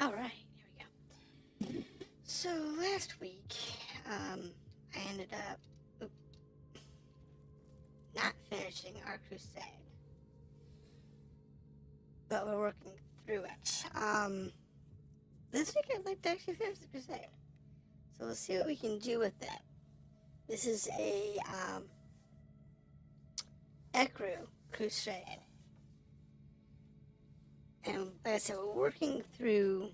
Alright, here we go. So last week, I ended up not finishing our Crusade. But we're working through it. This week I'd like to actually finish the Crusade. So we'll see what we can do with that. This is a, Ecru Crusade. And like I said, we're working through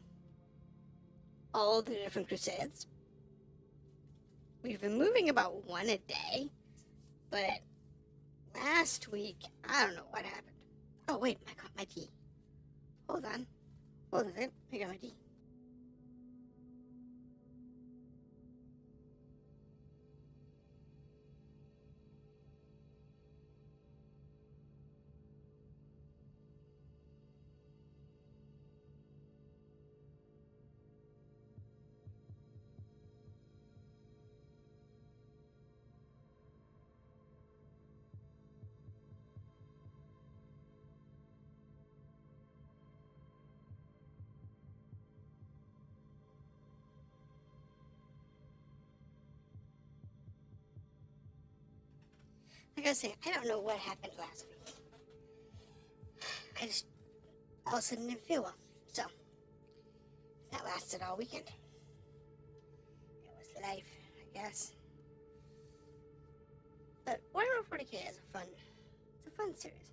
all the different Crusades. We've been moving about one a day, but last week, I don't know what happened. Oh wait, I got my tea. Hold on a second, I got my tea. Like I was saying, I don't know what happened last week. I just all of a sudden didn't feel well. So, that lasted all weekend. It was life, I guess. But Warhammer 40k is it's a fun series.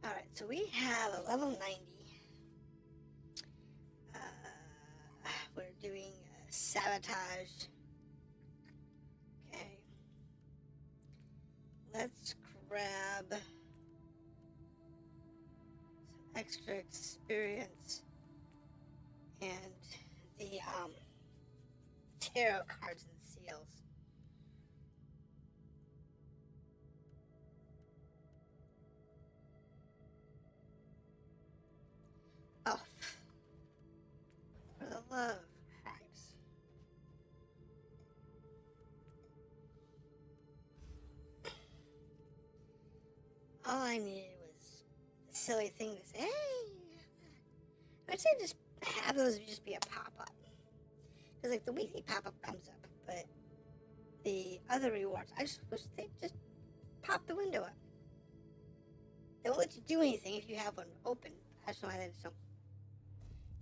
Alright, so we have a level 90. We're doing sabotage. Let's grab some extra experience and the tarot cards and seals. Oh, for the love of Christ. All I needed was a silly thing to say, hey, I'd say just have those just be a pop-up. Because, like, the weekly pop-up comes up, but the other rewards, I just wish they'd just pop the window up. They won't let you do anything if you have one open. I just know why they just don't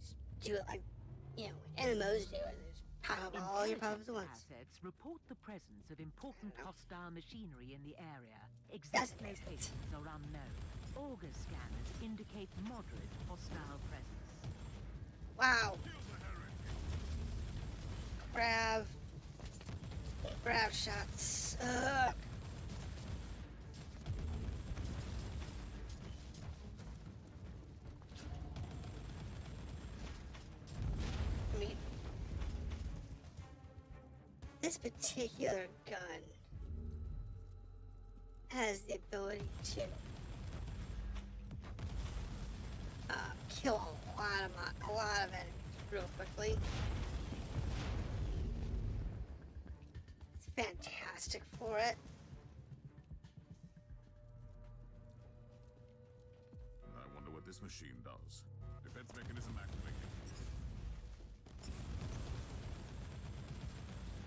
just do it like, MMOs do it. They just pop up all your pop-ups at once. Assets report the presence of important hostile machinery in the area. Exact locations are unknown. Auger scanners indicate moderate hostile presence. Wow. Grav shots. Ugh. I mean, this particular gun has the ability to kill a lot of enemies real quickly. It's fantastic for it. I wonder what this machine does. Defense mechanism activated.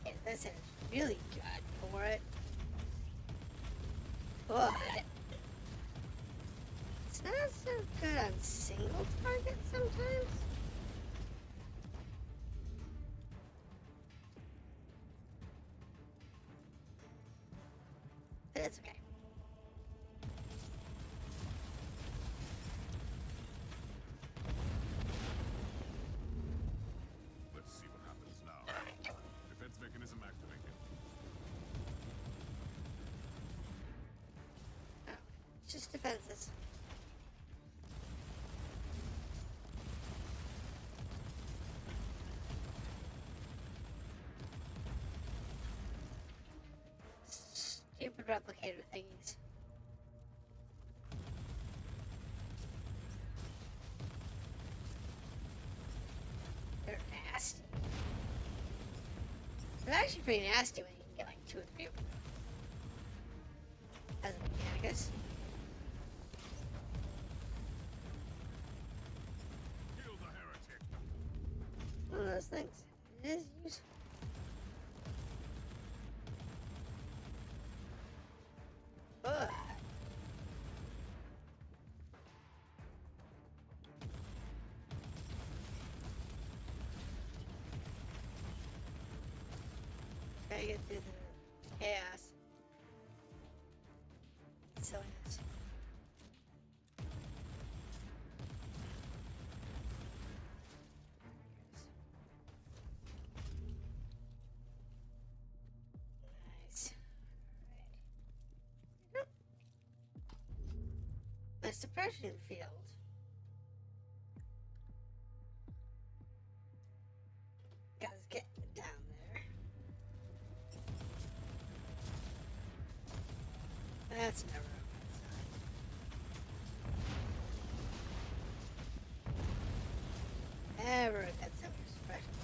Yeah, this is really good for it. But it's not so good on single target sometimes. But it's okay. Let's see what happens now. Defense mechanism activated. Oh, it's just defenses. Stupid replicator thingies. They're nasty. They're actually pretty nasty when you can get like 2 or 3 of them. As a Mechanicus. things. It is useful. But gotta get through the chaos. Silliness. Nice. Alright. A suppression field. Guys, get down there. That's never a good sign. Never a good sign for suppression.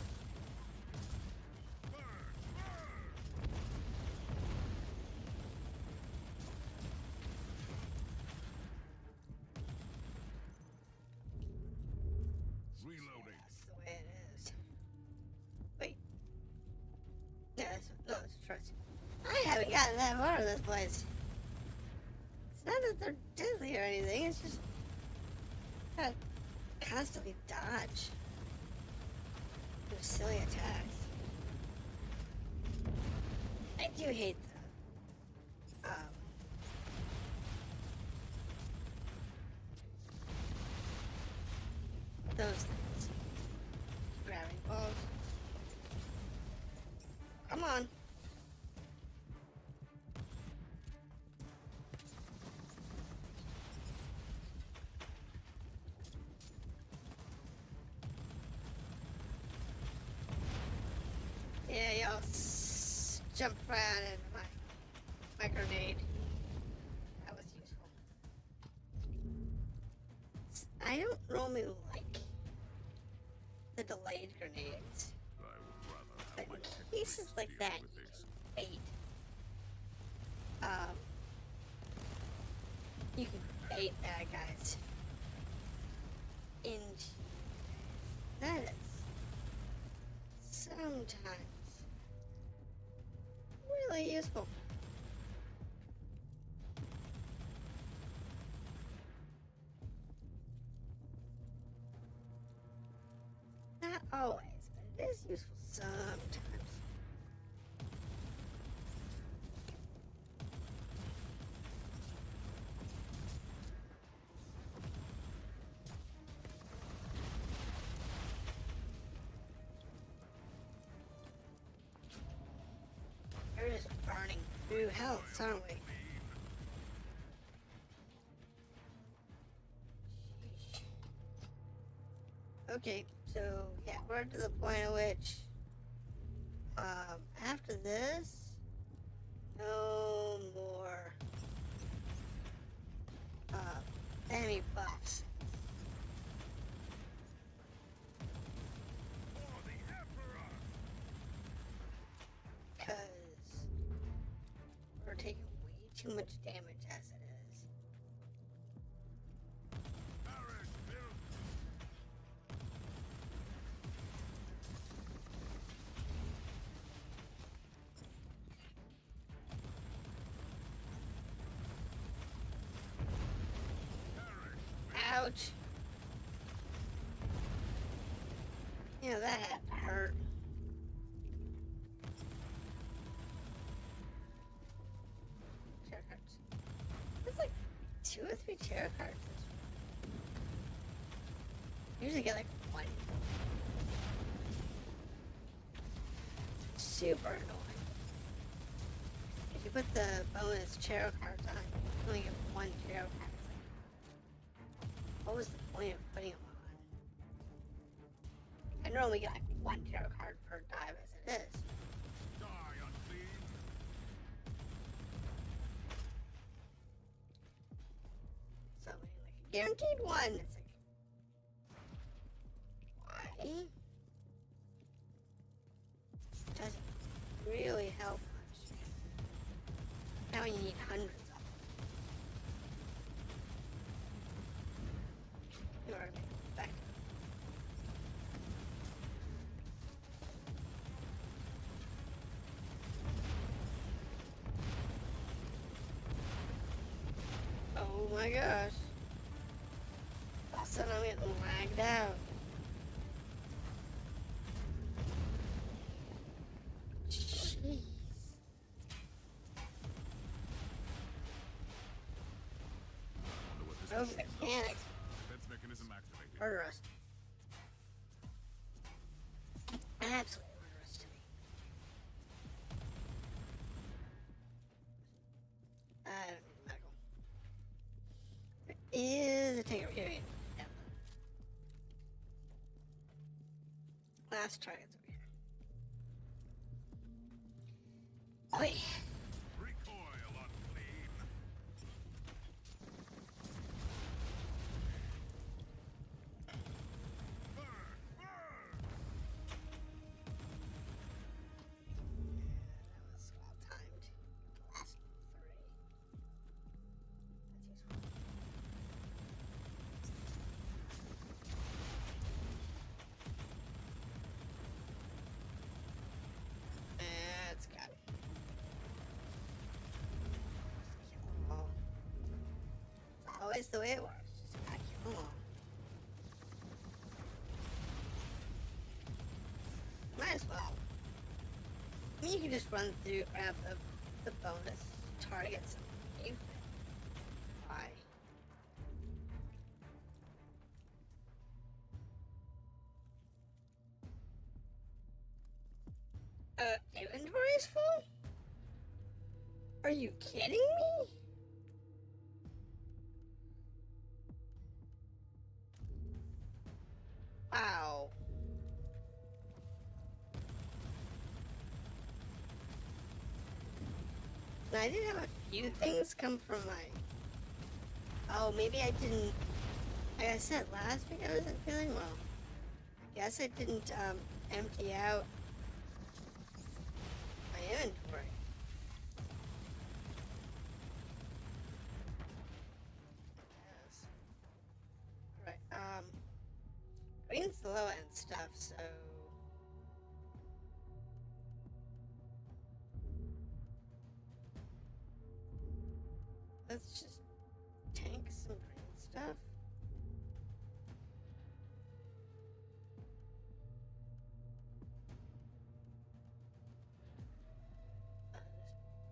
Reloading. That's the way it is. Wait. No, that's trust. I haven't gotten that far in this place. It's not that they're deadly or anything, it's just gotta constantly dodge those silly attacks. I do hate those things. Grabbing balls. Come on. Yeah, y'all jump right into my grenade. That was useful. I don't normally like the delayed grenades. I would rather have But my in techniques cases like deal that, with this. bait. You can bait bad guys into that is sometimes really useful. Not always, but it is useful sometimes. We're just burning through health, aren't we? Sheesh. Okay, so yeah, we're to the point at which after this, no more enemy buffs. Because we're taking way too much damage as it is. Ouch. You know, that had to hurt. Tarot cards. That's like 2 or 3 tarot cards. Usually get like 1. Super annoying. If you put the bonus tarot cards on, you only get 1 tarot card. What was the point of putting them on? I normally get like 1 tarot card per dive as it is. Die, unclean. So, like a guaranteed 1. It's like, why? Doesn't really help much. Now you need hundreds of them. In order to make it effective. my gosh. All of a sudden I'm getting lagged out. Jeez. Wonder what this Those machine mechanics. does. Defense mechanism activated. Murderous. Absolutely murderous to me. I don't need medical. There is a tanker period. Yep. Last target's over here. Oi! Recoil unclean. Burn! Burn! That was well timed. Last three. That's useful. That's got it. Just kill them all. It's always the way it works. Just gotta kill them all. Might as well. I mean, you can just run through, grab the bonus targets and leave. Why? Inventory's full? Are you kidding me? Wow. Now, I did have a few things come from my... Oh, maybe I didn't... Like I said last week, I wasn't feeling well. I guess I didn't empty out my inventory. I guess. Alright, green's the low end stuff, so... Let's just tank some green stuff.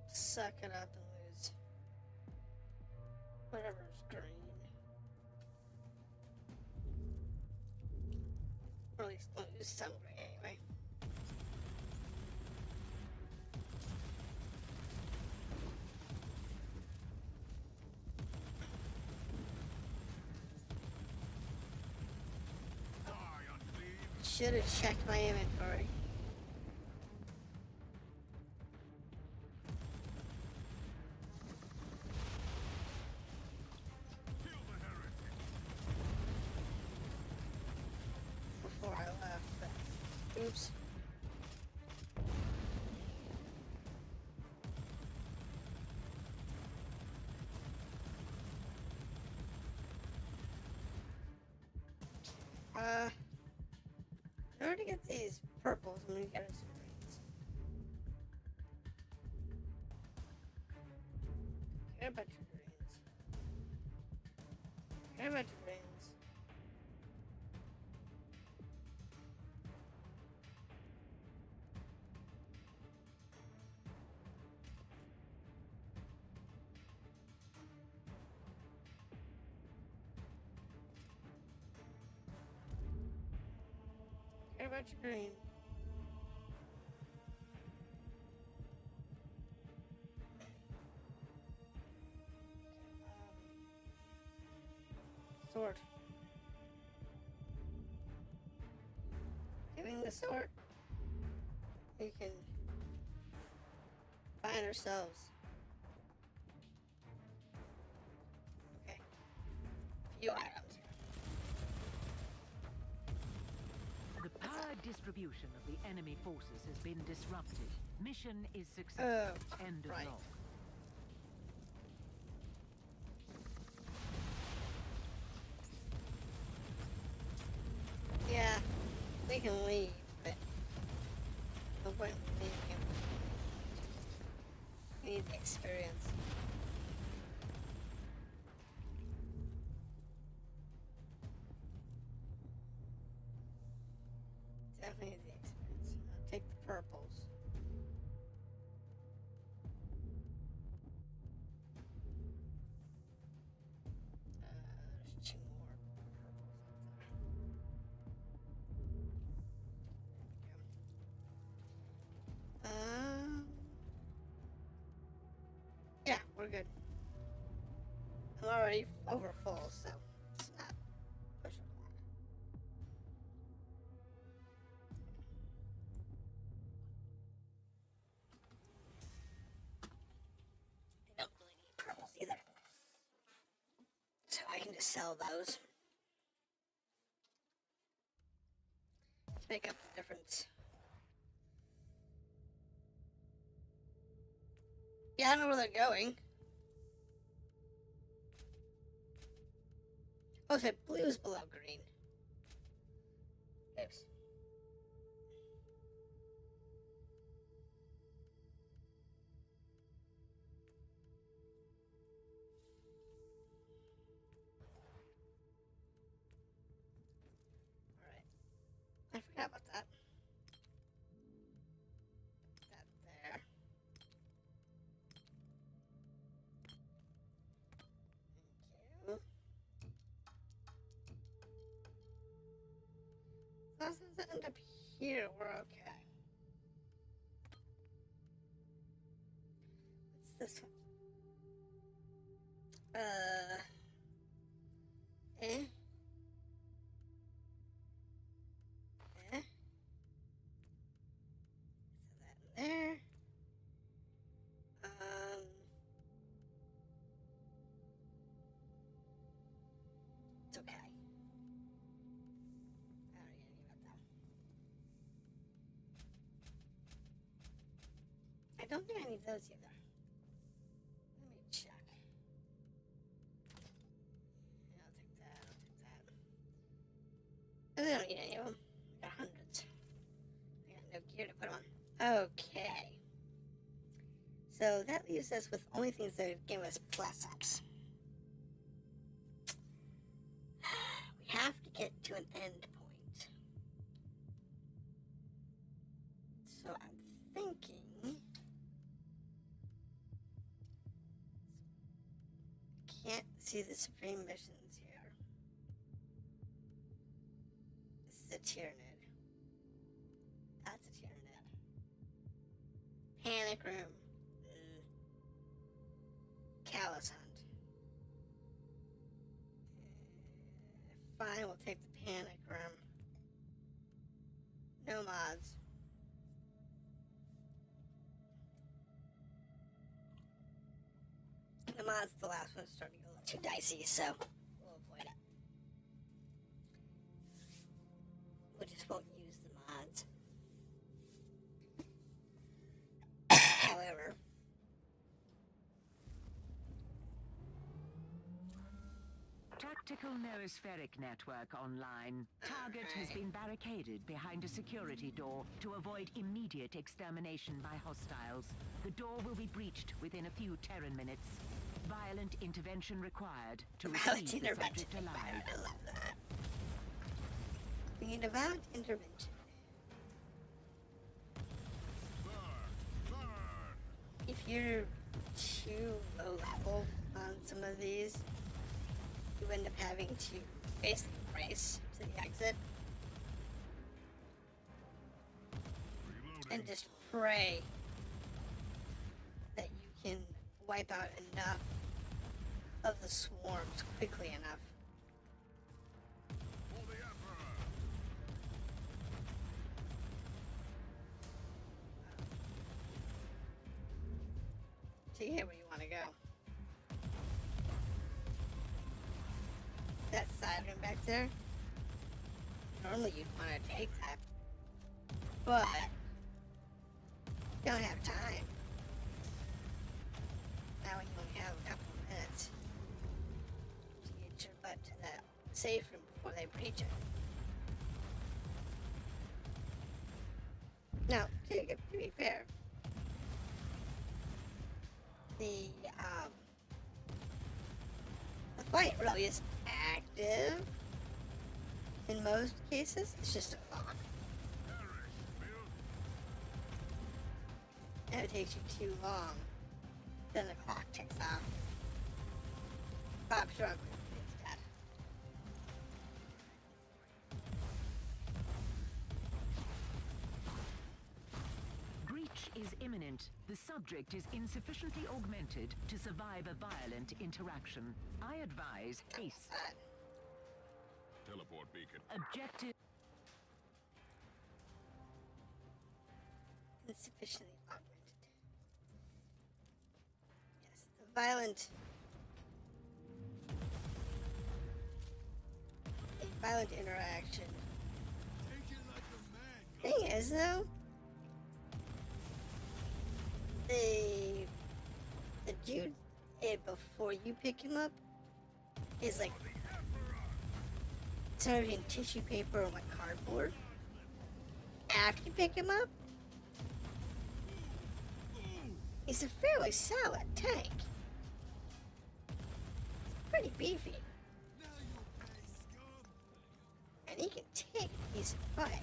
Just suck it up and lose whatever's green. Or at least lose some green anyway. Should have checked my inventory. Before I left, but oops. In order to get these purples, I'm gonna get us some greens. Care about your greens. Care about your greens. Care about your green. Sword. Giving the sword, we can find ourselves. Okay. Few items. The power distribution of the enemy forces has been disrupted. Mission is successful. End of right. log. Yeah, we can leave, but no point in leaving him. We need the experience. definitely the expense. I'll take the purples. There's 2 more purples. Yeah, we're good. I'm already over full, so it's not pushing along. I don't really need purples either. So I can just sell those to make up the difference. Yeah, I know where they're going. Oh, so blue's below green. Oops. Alright. I forgot about that. Put that there. Thank you. As long as it ends up here, we're okay. What's this one? Eh? Eh? So that in there. It's okay. I don't need any of that. I don't think I need those either. Let me check. I'll take that, I don't need any of them. I got hundreds. I got no gear to put on. Okay. So that leaves us with only things that would give us plus ups. We have to get to an end point. So I'm thinking... Can't see the Supreme missions here. This is a Tyranid. That's a Tyranid. Panic room. Callous hunt. Fine, we'll take the panic room. No mods. The mods, the last one's starting to get a little too dicey, so we'll avoid it. We just won't use the mods. However, Tactical noospheric network online. Target has been barricaded behind a security door to avoid immediate extermination by hostiles. The door will be breached within a few Terran minutes. Violent intervention required to retrieve the subject alive. I love that. We need a violent intervention. If you're too low level on some of these, you end up having to basically race to the exit and just pray that you can wipe out enough of the swarms quickly enough. To get where you want to go. That side room back there, normally you'd want to take that, but you don't have time. Now you only have a couple of minutes to get your butt to that safe room before they breach it. Now, to be fair, the fight really is active in most cases. It's just a clock. and it takes you too long, then the clock ticks off. Bob struggling with that. Breach is imminent. The subject is insufficiently augmented to survive a violent interaction. I advise haste. Teleport beacon. Objective. Insufficiently augmented. Yes, the violent interaction. Thing is, though, the dude before you pick him up is like somewhere between tissue paper and like cardboard. After you pick him up, he's a fairly solid tank. Pretty beefy. And he can take a decent fight.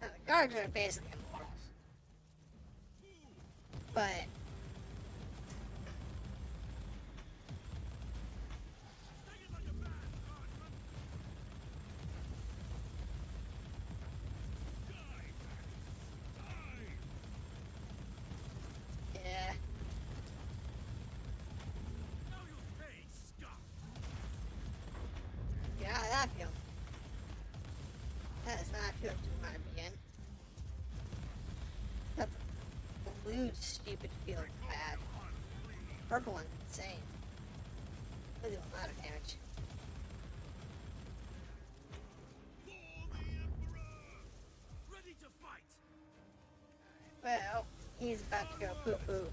Now, the guards are basically immortals. But yeah. Yeah, how that feel? That does not feel too want to be in. That blue stupid feels bad. Purple one's insane. They do a lot of damage. Well, he's about to go poo-poo.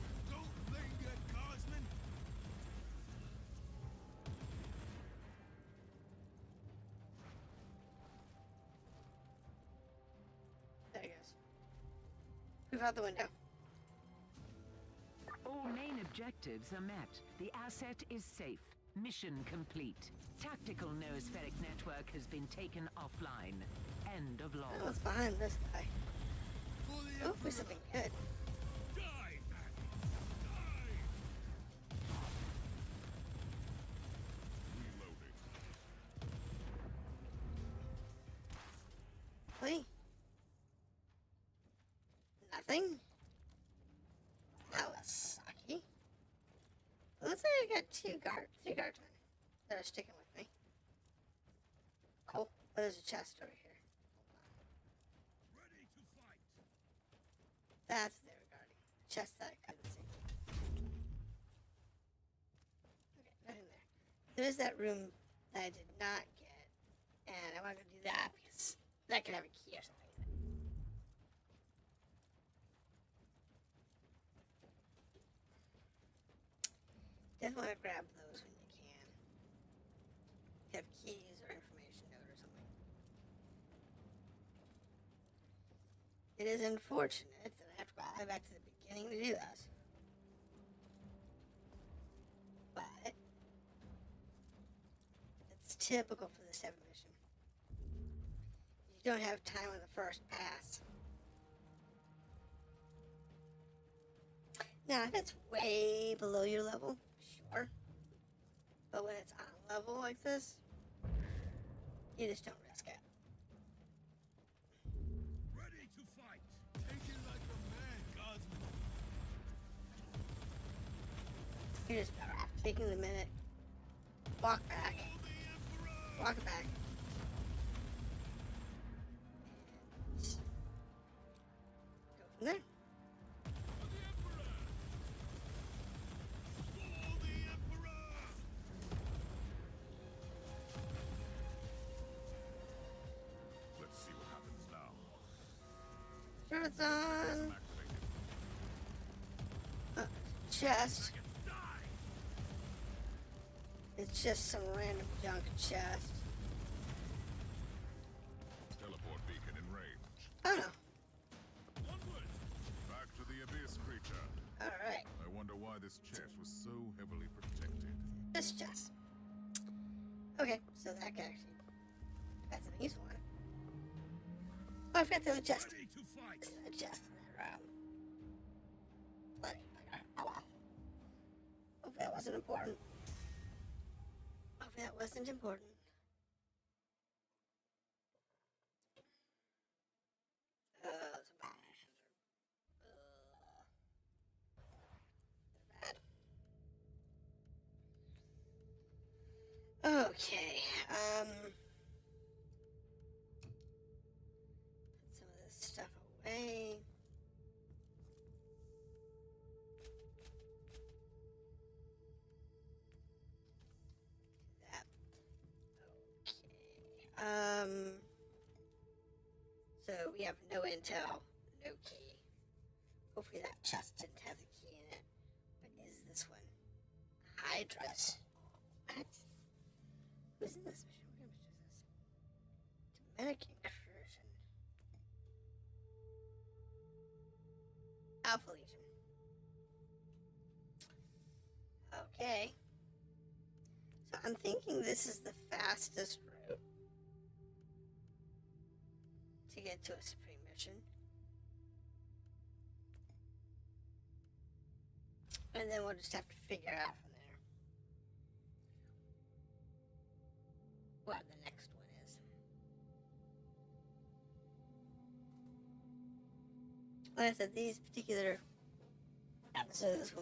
There he goes. Move out the window. All main objectives are met. The asset is safe. Mission complete. Tactical noospheric network has been taken offline. End of log. What's behind this guy? Hopefully something good. Wait. Nothing? That was sucky. Looks like I got three guardsmen that are sticking with me. Cool. Oh, there's a chest over here. That's what they were guarding. The chest that I couldn't see. Okay, nothing there. There's that room that I did not get. And I want to go do that because that could have a key or something. Definitely want to grab those when you can. If you have keys or information note or something. It is unfortunate that I have to go back to the beginning to do this. But it's typical for the 7 mission. You don't have time on the first pass. Now, if it's way below your level, sure. But when it's on a level like this, you just don't risk it. Ready to fight. Take it like a man, Cosmo. You're just better off taking the minute, walk back, walk it back. And go from there. Let's see what happens now. Shirts on. Chest. It's just some random junk chest. Teleport beacon in range. Oh no. Back to the abyss, creature. Alright. I wonder why why this chest was so heavily protected. This chest. Okay, so that can actually that's something useful on it. Oh, I forgot the other chest. Ready to fight. There's a chest in that room. Bloody bugger. Oh well. Hopefully that wasn't important. Hopefully that wasn't important. Okay, put some of this stuff away. That. Okay. So we have no intel, no key. Hopefully that chest didn't have the key in it. But is this one? Hydras. What? Who's in this mission? What mission is this? Dominic Incursion. Alpha Legion. Okay. So I'm thinking this is the fastest route to get to a Supreme mission. And then we'll just have to figure out from there what the next one is. Like I said, these particular episodes,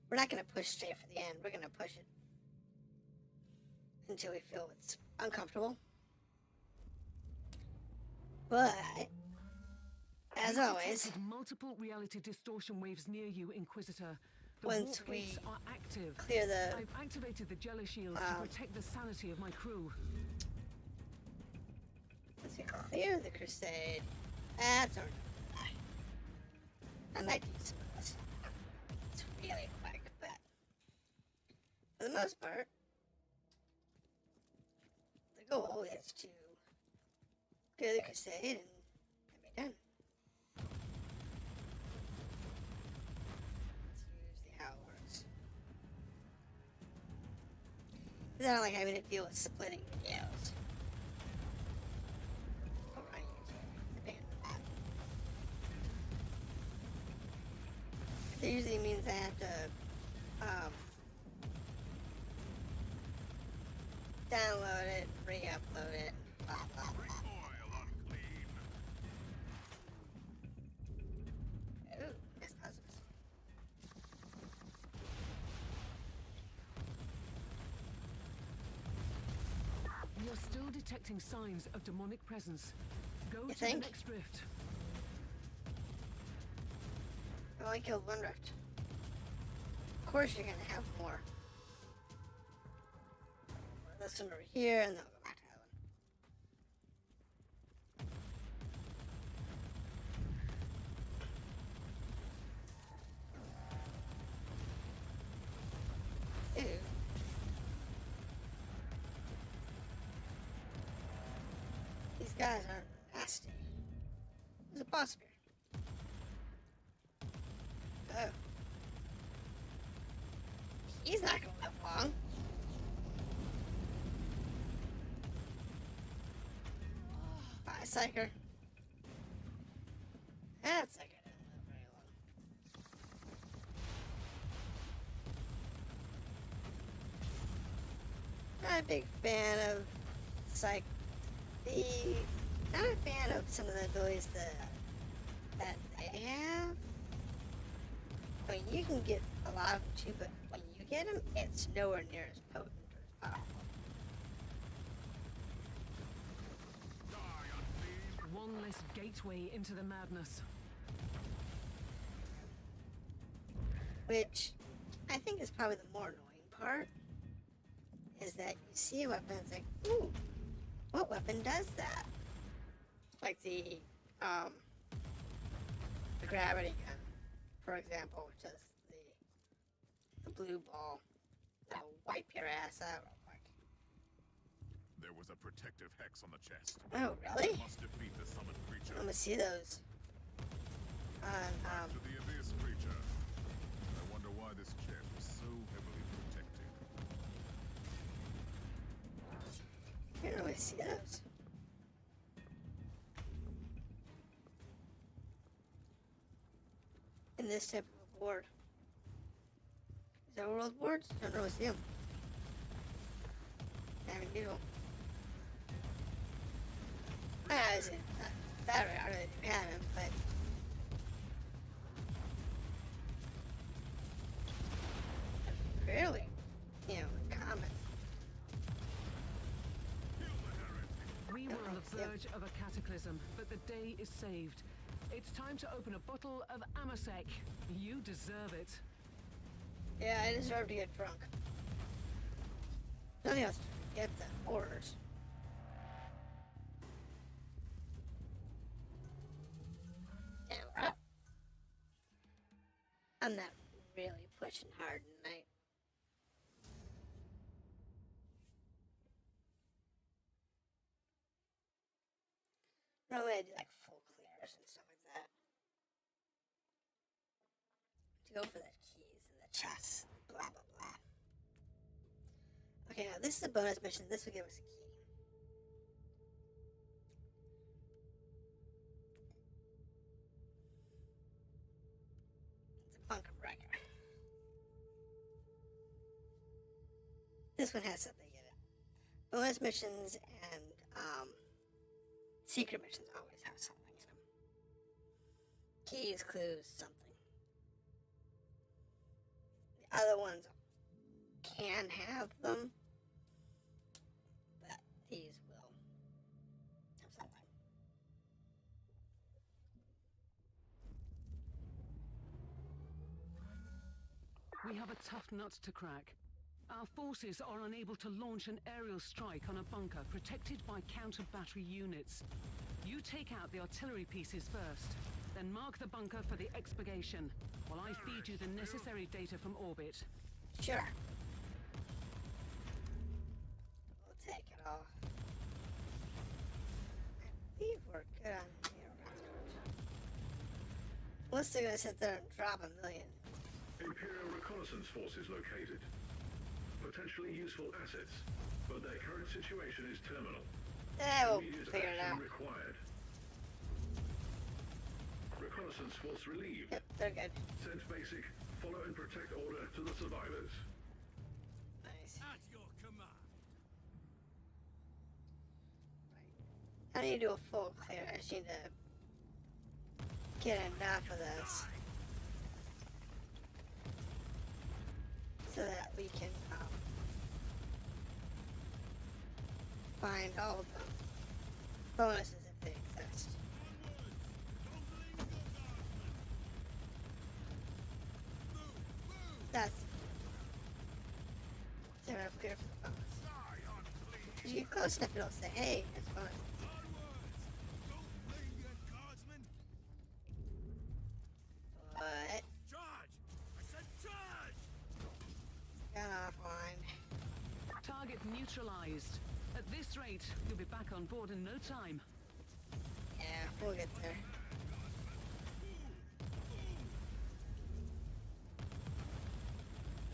we're not going to push straight for the end. We're going to push it until we feel it's uncomfortable. But, as always, multiple reality distortion waves near you, Inquisitor. The once warp we gates are active. clear the... I've activated the jelly shields to protect the sanity of my crew. Once we clear the Crusade, that's our... I might do some of this. It's really quick, but for the most part, the goal is to clear the Crusade and be done. That's usually how it works. Because I don't like having to deal with splitting videos. Alright, abandon that. It usually means I have to download it, re-upload it, blah blah blah. Recoil, unclean. Ooh, that's positive. We are still detecting signs of demonic presence. Go You to think? the next rift. I only killed one rift. Of course you're gonna have more. This one over here, and then I'll go back to that one. Ew. These guys aren't nasty. There's a boss here. Oh. He's not gonna live long. Bye, Psyker. That Psyker didn't live very long. Not a big fan of Psych. Not a fan of some of the abilities that they have. I mean, you can get a lot of them too, but when you get them, it's nowhere near as potent or as powerful. One less gateway into the madness. Which I think is probably the more annoying part, is that you see a weapon, it's like, ooh, what weapon does that? Like the gravity gun, for example, which does the blue ball that'll wipe your ass out real quick. There was a protective hex on the chest. Oh, really? Must defeat the summoned creature. I'm gonna see those. To the abyss creature. I wonder why this chest was so heavily protected. You don't really see those. In this type of board. Is that world boards? Don't really see them. I mean, you don't. I see. That I really do have him, but. Really? You know, common. We were on the verge of a cataclysm, but the day is saved. It's time to open a bottle of Amasek. You deserve it. Yeah, I deserve to get drunk. Nothing else to forget the orders. Yeah, we're up. I'm not really pushing hard tonight. Normally I do like full clears and stuff like that. To go for the keys and the chests, blah blah blah. Okay, now this is a bonus mission. This will give us a key. It's a bunker breaker. This one has something in it. Bonus missions and secret missions always have something in them. Keys, clues, something. The other ones can have them, but these will have something. We have a tough nut to crack. Our forces are unable to launch an aerial strike on a bunker protected by counter-battery units. You take out the artillery pieces first, then mark the bunker for the expurgation, while I feed you the necessary data from orbit. Sure. We'll take it all. I believe we're good on here. Unless they're gonna sit there and drop $1 million. Imperial reconnaissance forces located. Potentially useful assets, but their current situation is terminal. We'll Immediate figure it action out. required. Reconnaissance force relieved. Yep, they're good. Send basic, follow and protect order to the survivors. Nice. At your command. I need to do a full clear. I just need to get enough of this so that we can find all the bonuses if they exist. That's they're up here for the bonus. If you get close enough, it'll say, "Hey, it's bonus." But Charge! I said charge! got offline. Target neutralized. At this rate, you'll be back on board in no time. Yeah, we'll get there.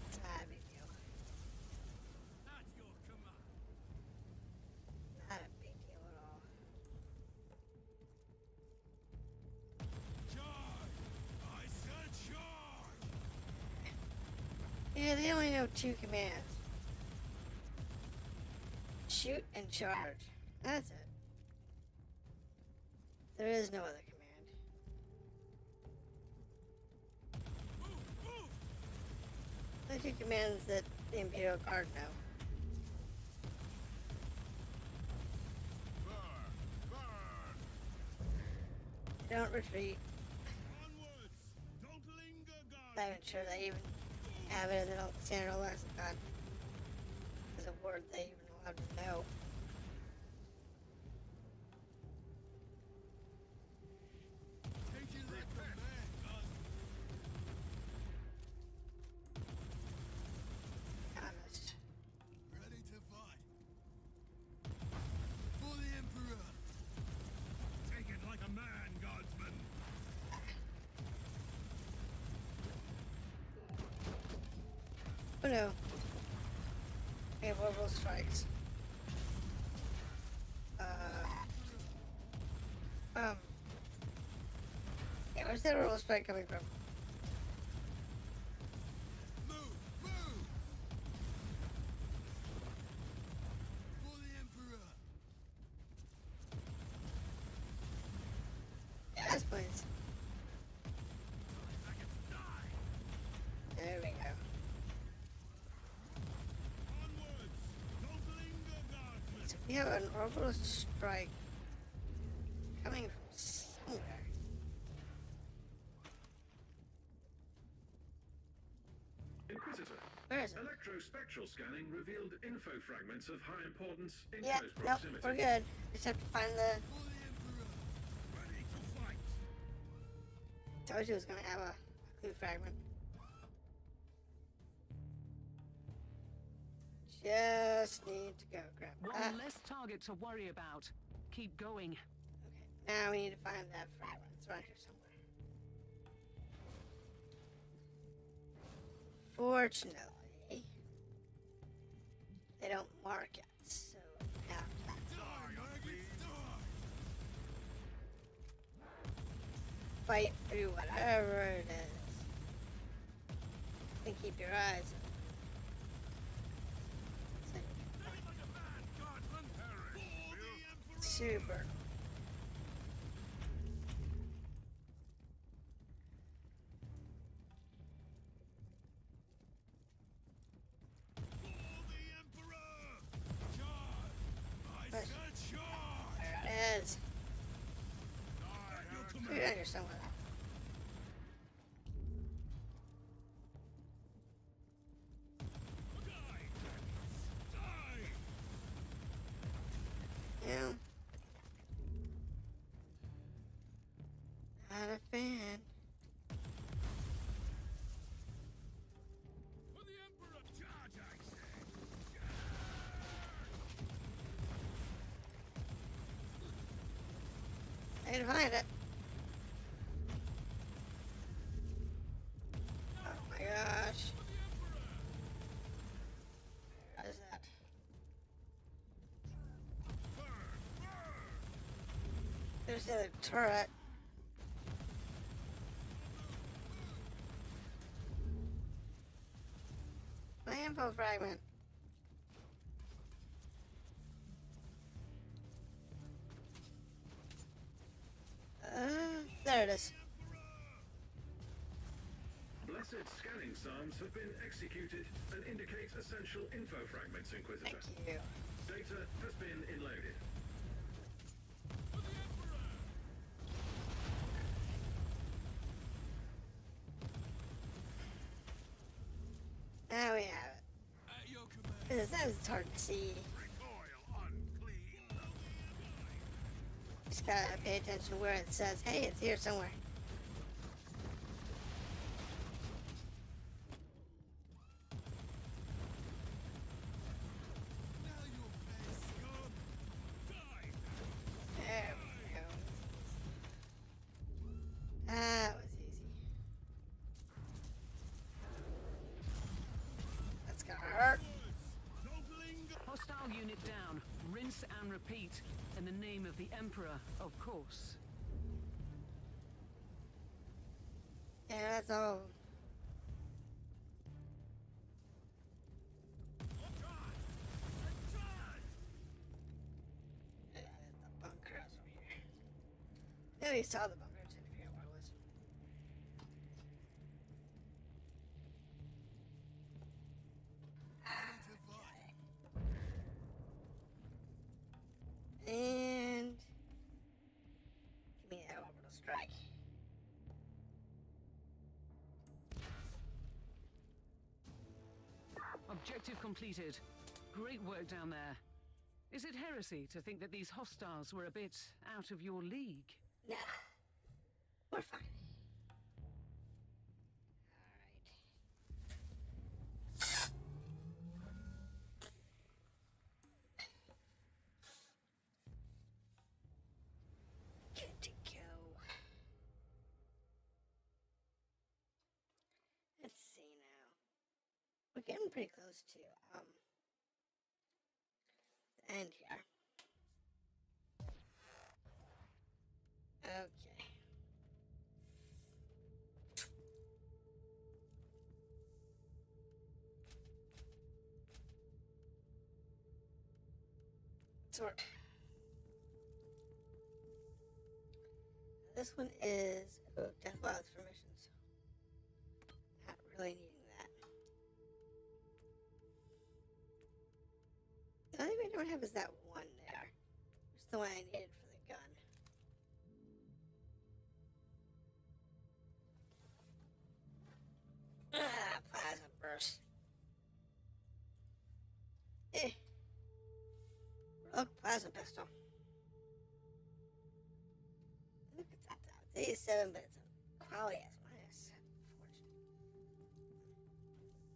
It's not a big deal. At your command. Not a big deal at all. Charge! I said charge! Yeah, they only know 2 commands. Shoot and charge. That's it. There is no other command. The 2 commands that the Imperial Guard know. They don't retreat. Onwards! Don't linger, guard! I'm not even sure they even have it in the standard lexicon. As a word they even allowed to know. Take it like a man, guard! Honest. Ready to fight. For the Emperor! Take it like a man, guardsman! no. We have orbital strikes. Yeah, where's that orbital strike coming from? Move! Move! For the Emperor! Yes, please. There we go. Onwards! Toppling the guardsmen! So we have an orbital strike coming from somewhere. Inquisitor. Where is it? Electrospectral scanning revealed info fragments of high importance in Yeah, close nope, proximity. we're good. Just have to find the. For the Emperor! Ready to fight! Told you it was gonna have a clue fragment. Just need to go grab that. One less target to worry about. Keep going. Okay, now we need to find that fragment. It's right here somewhere. Fortunately, they don't mark it, so now Die, maggots, die! fight through whatever it is. And keep your eyes open. Super. There it is. Put it under somewhere. Yeah. Not a fan. I need to find it. Oh my gosh. What is that? There's the other turret. My info fragment. There it is. Blessed scanning psalms have been executed and indicate essential info fragments, Inquisitor. Thank you. Data has been inloaded. Now we have it. At your command. Because sometimes it's hard to see. Recoil, unclean. Just gotta pay attention where it says, hey, it's here somewhere. Now you'll pay, scum. Die! There we go. That was easy. That's gonna hurt. Toppling the Hostile unit down. Rinse and repeat. In the name of the Emperor, of course. Yeah, that's all. Yeah, the bunker house over here. Yeah, we saw the bunker. I didn't figure out what it was. And give me that orbital strike. Objective completed. Great work down there. Is it heresy to think that these hostiles were a bit out of your league? Nah, we're fine. Alright. Good to go. Let's see now. We we're getting pretty close to the end here. Okay. Sort. This one is Death Wilds for missions. Not really needing that. The only thing I don't have is that one there. It's the one I needed for the gun. Plasma burst. Look, plasma pistol. Look at that though. It's 87, but it's a quality as minus.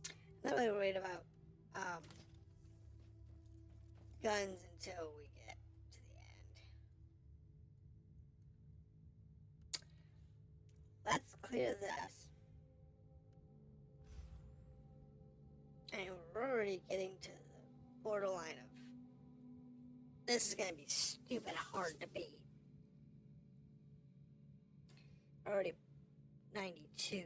Unfortunate. I'm not really worried about guns until we get to the end. Let's clear this. And we're already getting to the borderline of this is going to be stupid hard to beat. Already 92.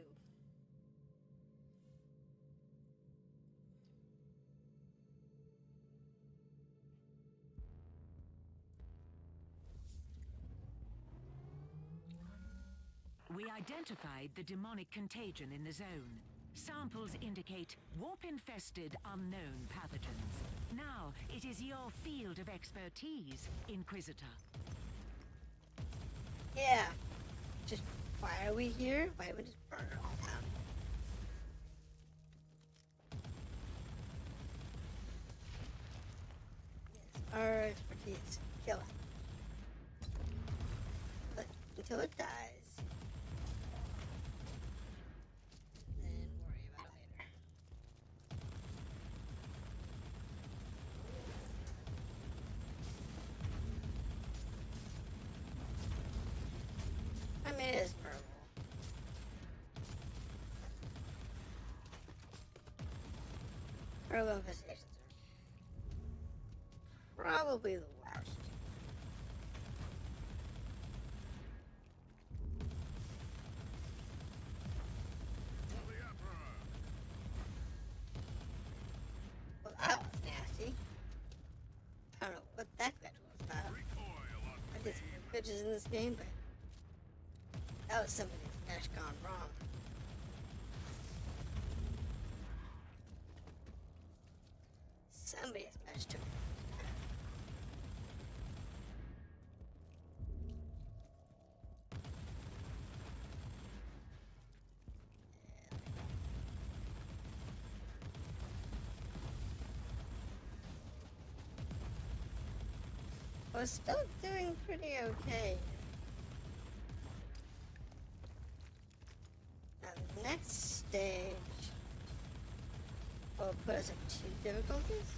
We identified the demonic contagion in the zone. Samples indicate warp-infested unknown pathogens. Now, it is your field of expertise, Inquisitor. Yeah. Just, why are we here? Why don't we just burn it all down? Yes, our expertise. Kill it. But until it dies. It is purple. Purple infestations are probably the worst. Well, that was nasty. I don't know what that glitch was about. I did some glitches in this game, but that was somebody's mesh gone wrong. Somebody's mesh took it. I was still doing pretty okay. Next stage will put us at 2 difficulties.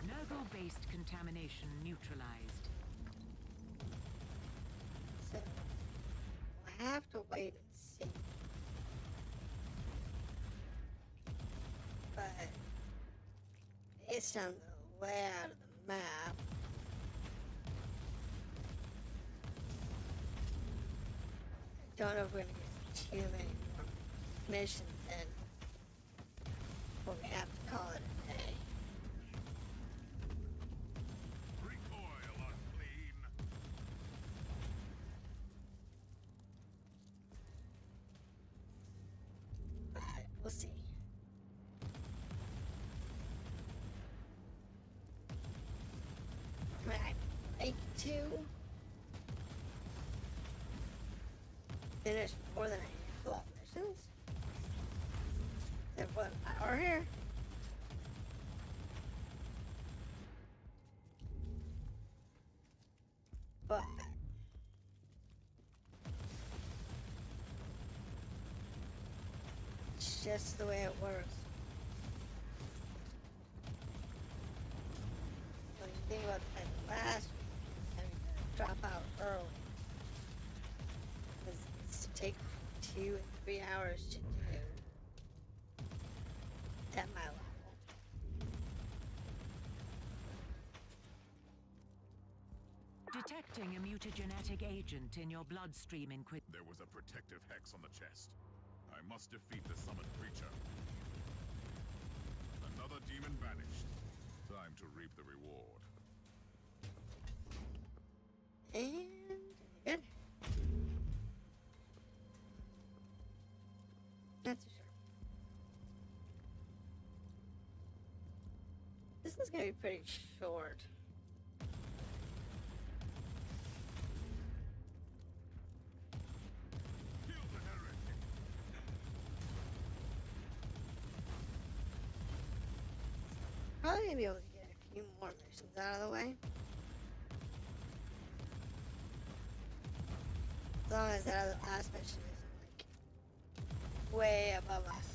Nurgle-based contamination neutralized. So we'll have to wait and see. But based on the layout of the map, I don't know if we're gonna get too many missions in before we have to call it a day. Recoil, unclean. But we'll see. I mean, I'd like to finish more than a handful of missions. There's 1 hour here. But it's just the way it works. When you think about that last week, having to drop out early. Because it used to take 2 and 3 hours to do at my lab. detecting a mutagenetic agent in your bloodstream, Inquisitor. There was a protective hex on the chest. I must defeat the summoned creature. Another demon vanished. Time to reap the reward. And good. Not too sure. This is gonna be pretty short. Kill the heretic. Probably gonna be able to get a few more missions out of the way. As long as that other last mission isn't like way above us.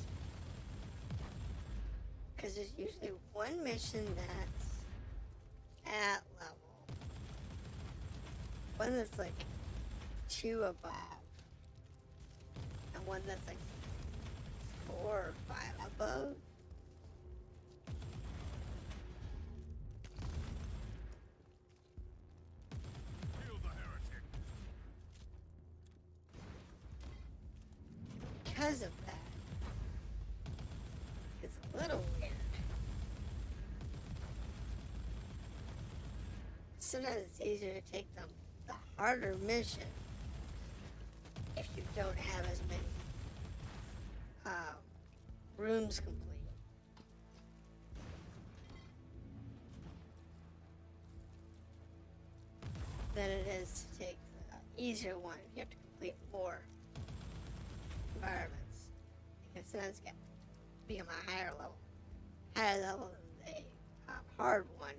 Because there's usually one mission that's at level. One that's like 2 above. And one that's like 4 or 5 above. Kill the heretic. Because of that, it's a little weird. Sometimes it's easier to take the harder mission if you don't have as many rooms complete. Than it is to take the easier one. You have to complete more environments. Because sometimes it can become a higher level than the hard one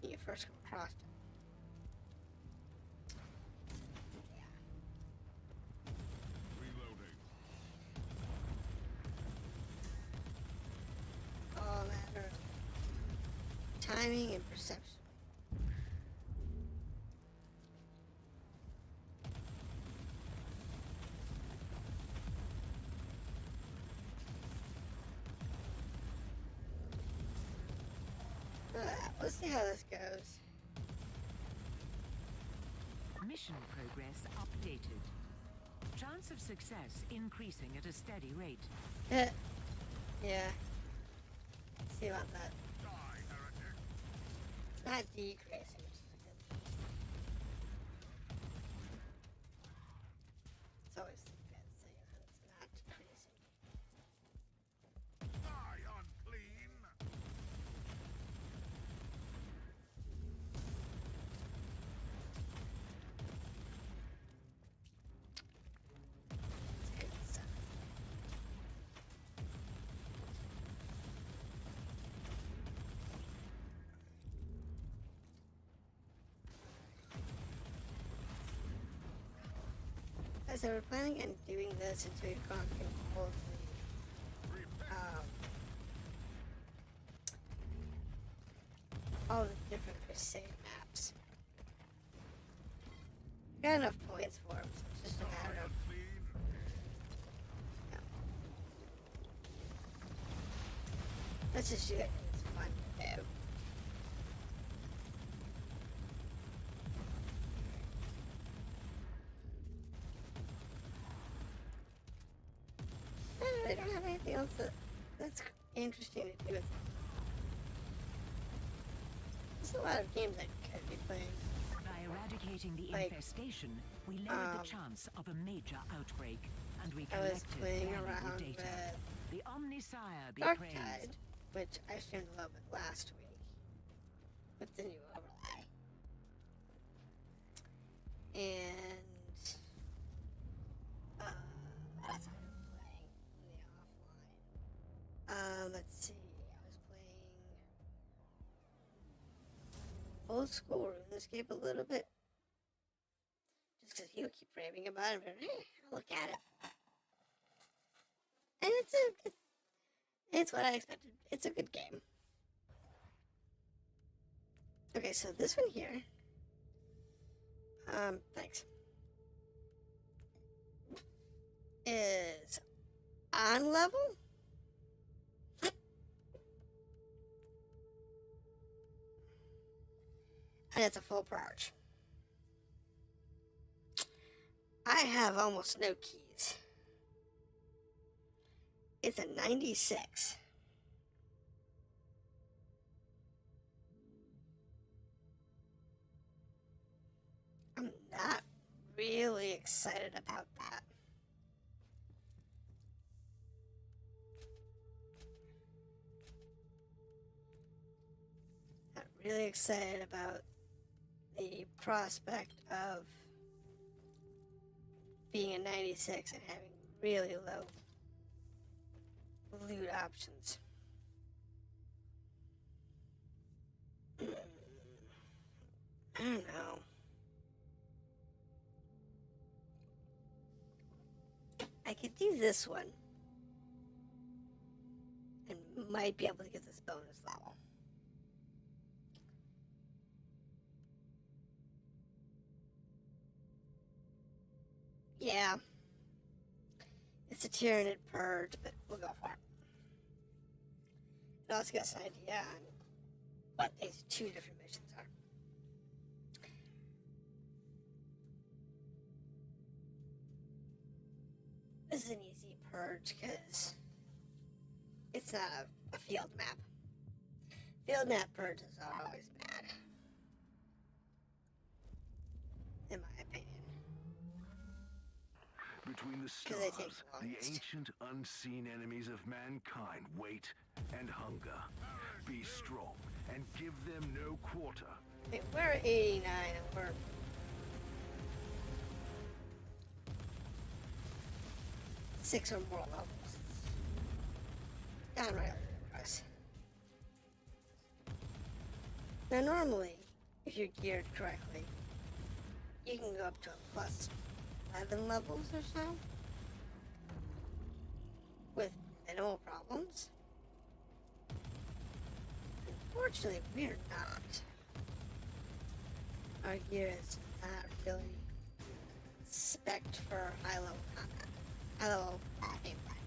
when you first come across it. Reloading. All a matter of timing and perception. Let's see how this goes. Mission progress updated. Chance of success increasing at a steady rate. Yeah. See about that. Die, heretic. It's not decreasing, which is good. It's always a good thing that it's not decreasing. Die, unclean. It's good stuff. So we're planning on doing this until we've gone through all the different Crusade maps. Got enough points for them, so it's just a matter of Unclean. let's just do it. It's fun to do. I don't have anything else that's interesting to do with it. There's a lot of games I could be playing. By eradicating the Like, infestation, we lowered the chance of a major outbreak, and we I was collected playing valuable around data. with The Omnisire be Dark praised. Tide, which I streamed a little bit last week with the new overlay. And that's what I'm playing in the offline. Let's see. I was playing old school RuneScape a little bit. Just because he'll keep raving about it, but I'll look at it. And it's what I expected. It's a good game. Okay, so this one here. Thanks. Is on level. And it's a full purge. I have almost no keys. It's a 96. I'm not really excited about that. Not really excited about the prospect of being a 96 and having really low loot options. I don't know. I could do this one and might be able to get this bonus level. Yeah. It's a Tyranid purge, but we'll go for it. It also gives us an idea on what these two different missions are. This is an easy purge because it's not a field map. Field map purges are always bad, in my opinion. Between the Because they take stars, the the longest. ancient unseen enemies of mankind wait and hunger. Be strong and give them no quarter. I mean, we're at 89 and we're six or more levels. Downright us. Now normally, if you're geared correctly, you can go up to a plus 11 levels or so with minimal problems. Unfortunately, we're not. Our gear is not really spec'd for high-level combat, high-level gameplay.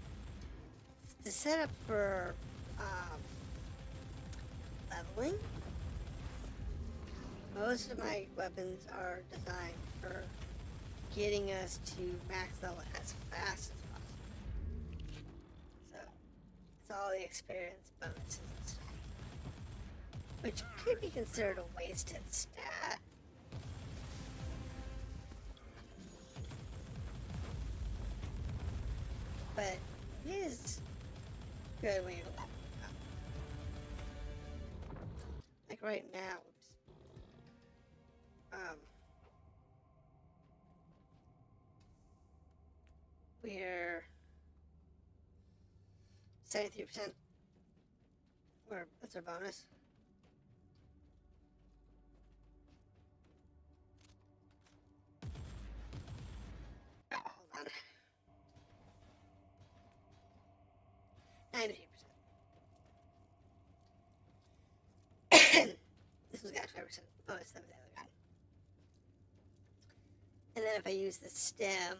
The setup for leveling, most of my weapons are designed for getting us to max level as fast as possible. So, it's all the experience bonuses and stuff, which could be considered a wasted stat. But it is good when you're leveling up. Like right now, we're 73%. That's our bonus. Oh, hold on. 93%. This was got 5% bonus than the other guy. And then if I use the stem,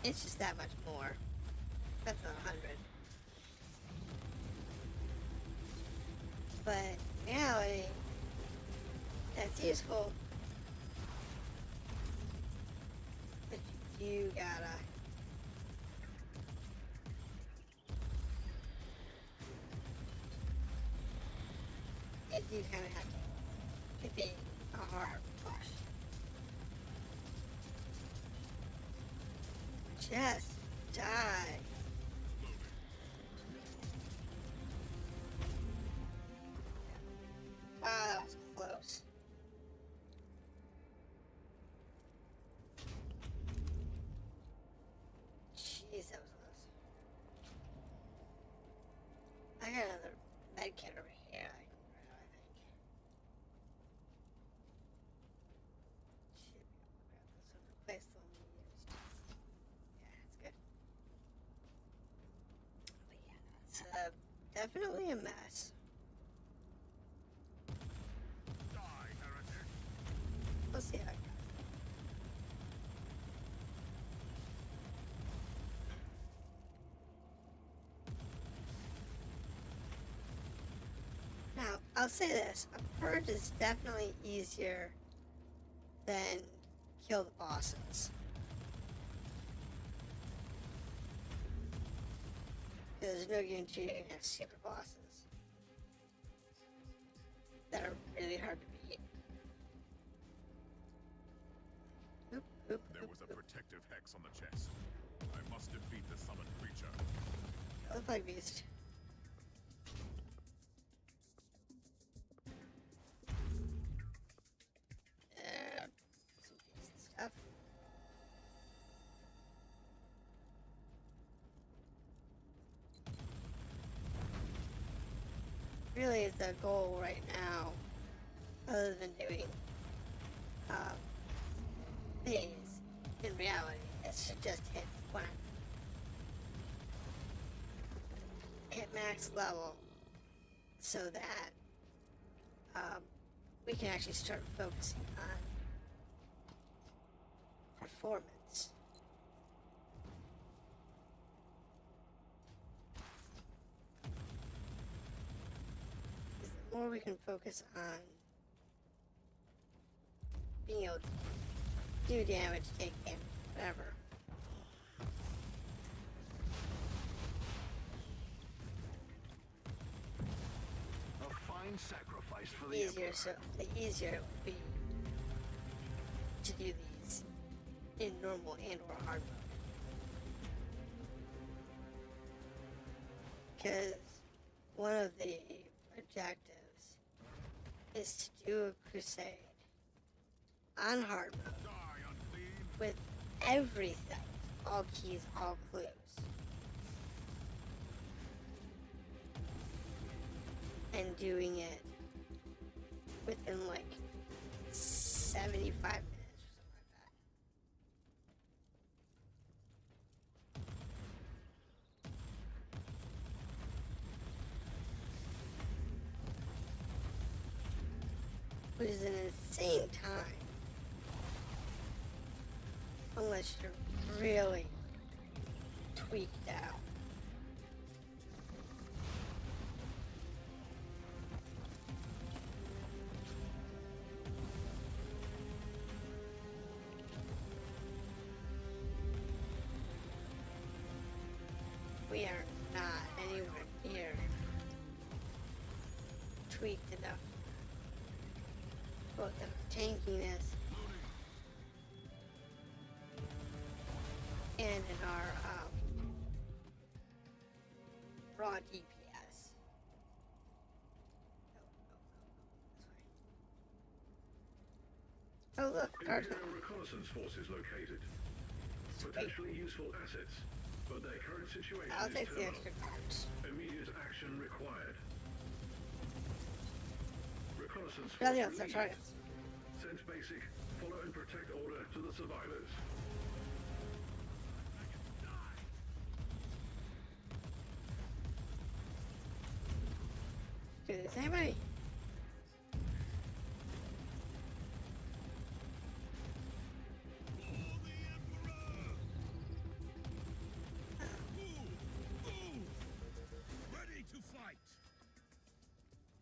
it's just that much more. That's not 100. But now, that's useful. But you gotta you kind of have to be a hard push. Just die. Ah, that was close. Jeez, that was close. I got another med kit over here. I think. Should be able to grab this one. Replace the one we used. Yeah, that's good. But yeah, that's definitely a mess. Let's see how it goes. Now, I'll say this. A purge is definitely easier than kill the bosses. There's no guarantee you're gonna have super bosses that are really hard to beat. Oop, oop, There oop, was a oop. protective hex on the chest. I must defeat the summoned creature. Kill the Plague Beast. Some decent stuff. Really, the goal right now, other than doing these, in reality, is to just hit max level, so that we can actually start focusing on performance. The more we can focus on being able to do damage, take damage, whatever, A fine sacrifice for the easier. Emperor. So the easier it would be to do these in normal and or hard mode. Because one of the objectives is to do a crusade on hard mode Die, unclean! with everything, all keys, all clues. And doing it within like 75 minutes or something like that. Which is an insane time. Unless you're really tweaked out. We are not anywhere near tweaked enough, both in our tankiness and in our raw DPS. Oh, look, guard. Imperial reconnaissance forces located. Potentially useful assets, but their current situation I'll is take the terminal. extra cards. Immediate action required. Reconnaissance Nothing force else, our released. targets. Send basic, follow and protect order to the survivors. Do this anybody? Ready to fight.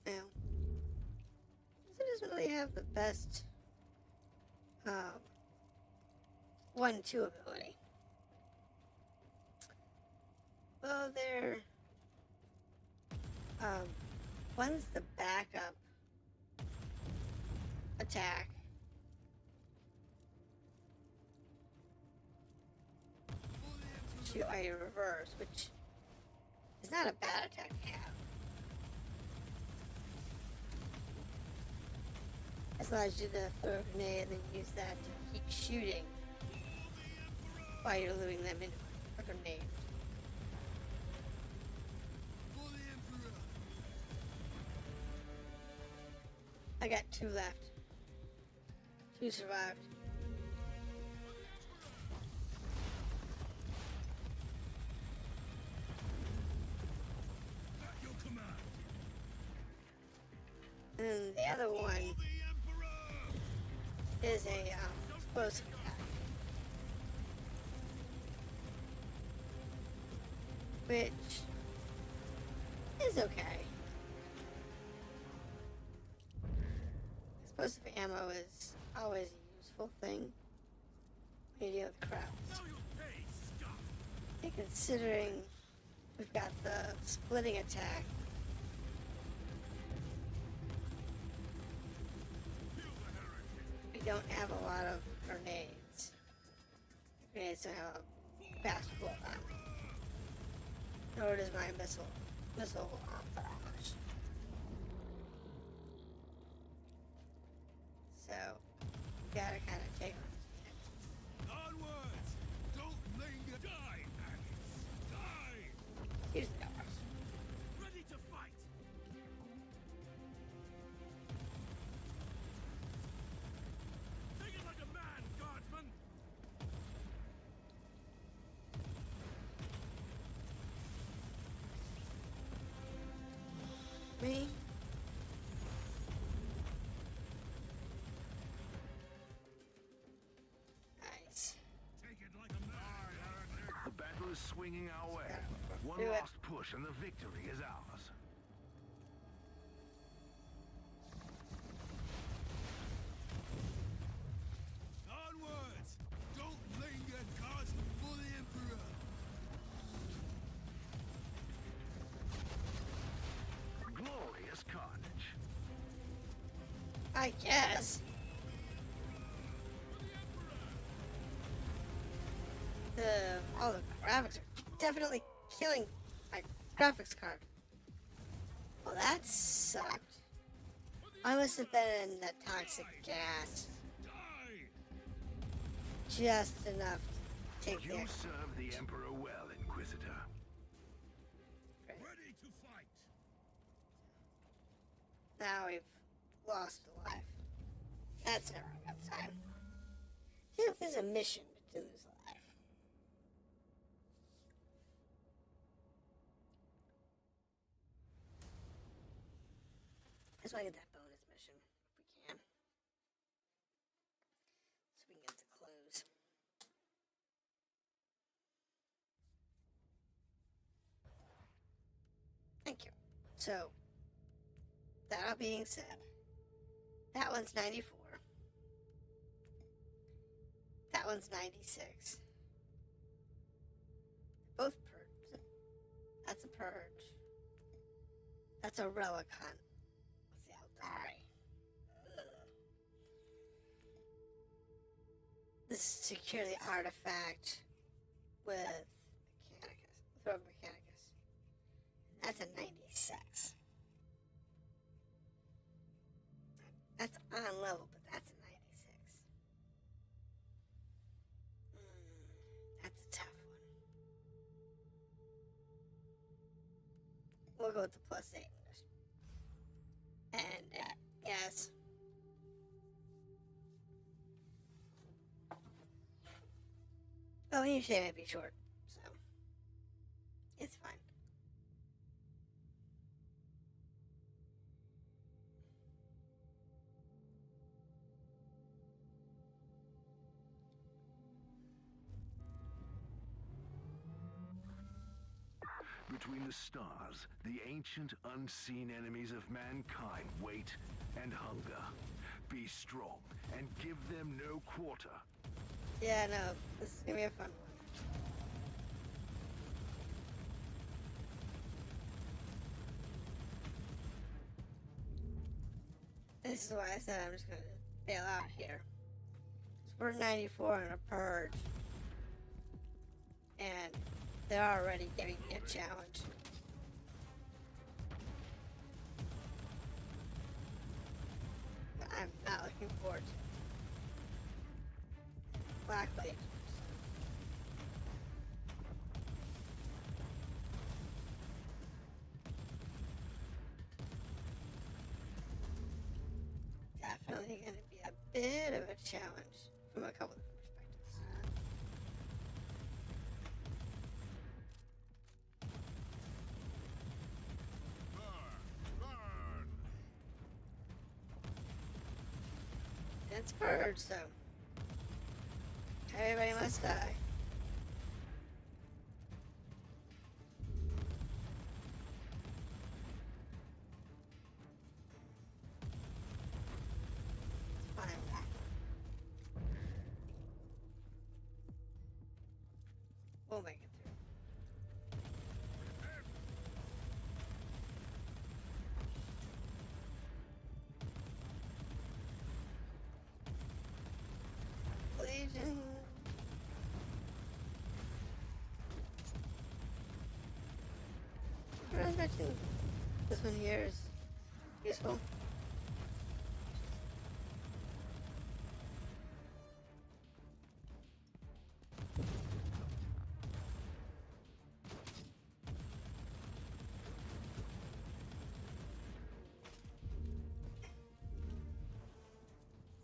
No. It doesn't really have the best 1-2 ability. Well, they're one's the backup attack. Shoot by your reverse, which is not a bad attack to have. This allows you to throw a grenade and then use that to keep shooting while you're looping them in a grenade. For the Emperor. I got 2 left. 2 survived. At your command. And then the other one For the Emperor. is a explosive attack. Which is okay. Explosive ammo is always a useful thing. Medium of the crowd. Now you'll pay, scum! And considering we've got the splitting attack, we don't have a lot of grenades. Grenades don't have a fast cooldown. Nor does my missile barrage. So, gotta kind of take on. Onwards! Don't linger! Die, maggots! Die! Use the arrows. Ready to fight! Take it like a man, guardsman! Me? Nice. Take it like a man! The battle is swinging our way. One Do it. last push and the victory is ours. Onwards! Don't linger, guardsman, for the Emperor! Glorious carnage. I guess. All the graphics are definitely killing my graphics card. Well, that sucked. I must have been in that toxic gas Die! just enough to take You the serve the Emperor well, Inquisitor. Ready to fight! Now we've lost a life. That's never a good sign. If there's a mission to lose a life. I just want to get that bonus mission if we can. So we can get the clues. Thank you. So, that all being said, that one's 94. That one's 96. Both purge. That's a purge. That's a relicant with the Eldari. This is secure the artifact with Mechanicus. Throw Mechanicus. That's a 96. That's on level, but that's a 96. That's a tough one. We'll go with the +8. And, yes. Oh, you say it might be short, so it's fine. Between the stars, the ancient, unseen enemies of mankind wait and hunger. Be strong and give them no quarter. Yeah, no, this is gonna be a fun one. This is why I said I'm just gonna bail out here. We're 94 in a purge. And they're already giving me a challenge. I'm not looking forward to it. Black Blade. Definitely going to be a bit of a challenge from a couple of perspectives. Burn! It's purge, so everybody must die. It's fine. Inquisition. I was mentioning this one here is useful.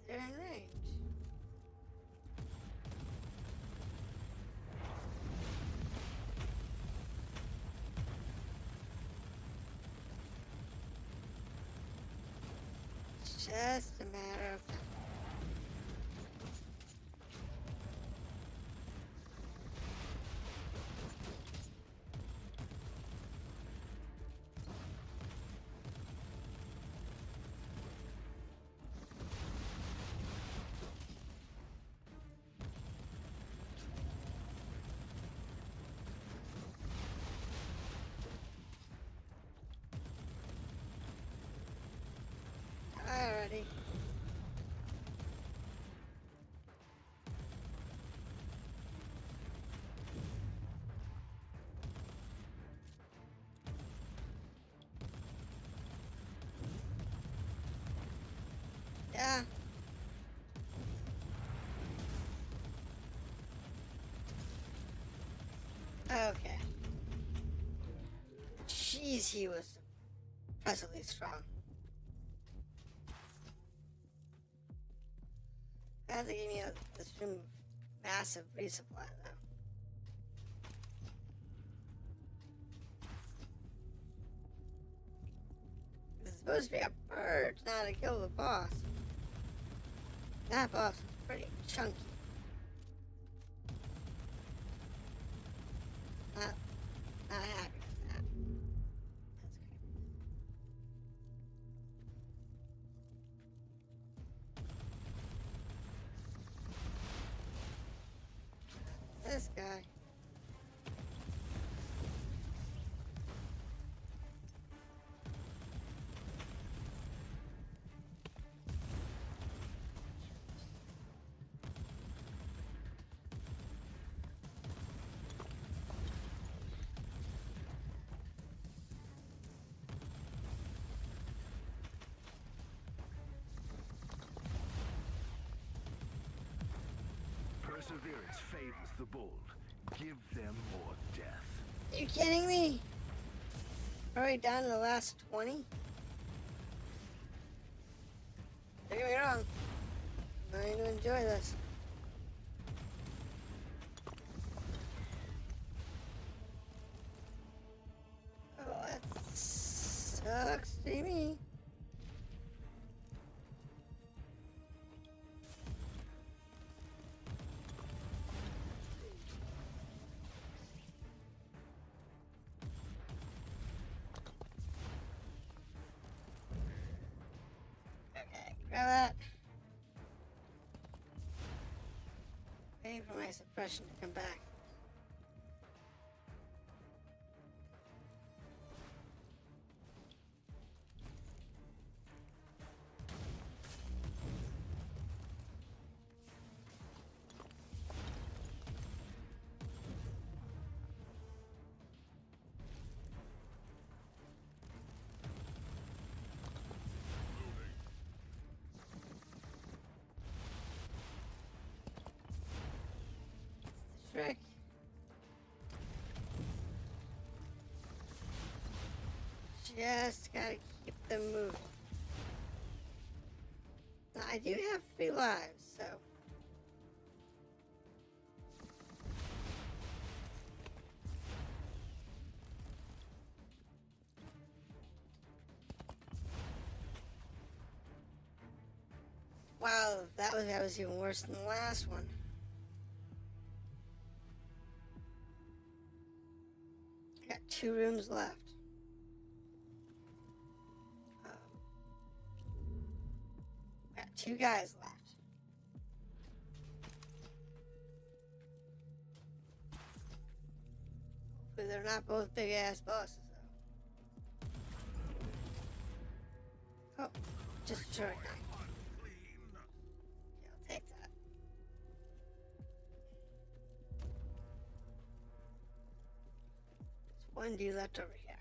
They're in range. It's just a matter of time. Alrighty. Yeah. Okay. Jeez, he was impressively strong. I have to give me this room massive resupply though. This is supposed to be a purge, not to kill the boss. That boss was pretty chunky. Not happy with that. That's okay. This guy. Perseverance favors the bold. Give them more death. Are you kidding me? Already down to the last 20? Don't get me wrong. I'm going to enjoy this. Oh, that sucks to me. Okay, grab that. Waiting for my suppression to come back. Trick. Just gotta keep them moving. Now, I do have 3 lives, so. Wow, that was even worse than the last one. I got 2 rooms left. Got 2 guys left. Hopefully they're not both big ass bosses though. Oh, just a short guy. Yeah, I'll take that. one dude left over here.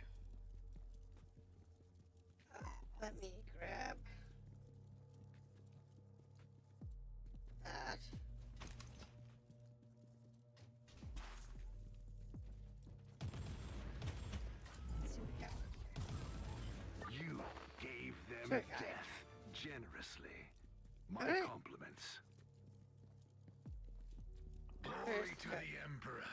Let me grab that. Let's see what we got over here. You gave them Sure, guy. death generously. My Alright. compliments. Glory to First, the Emperor.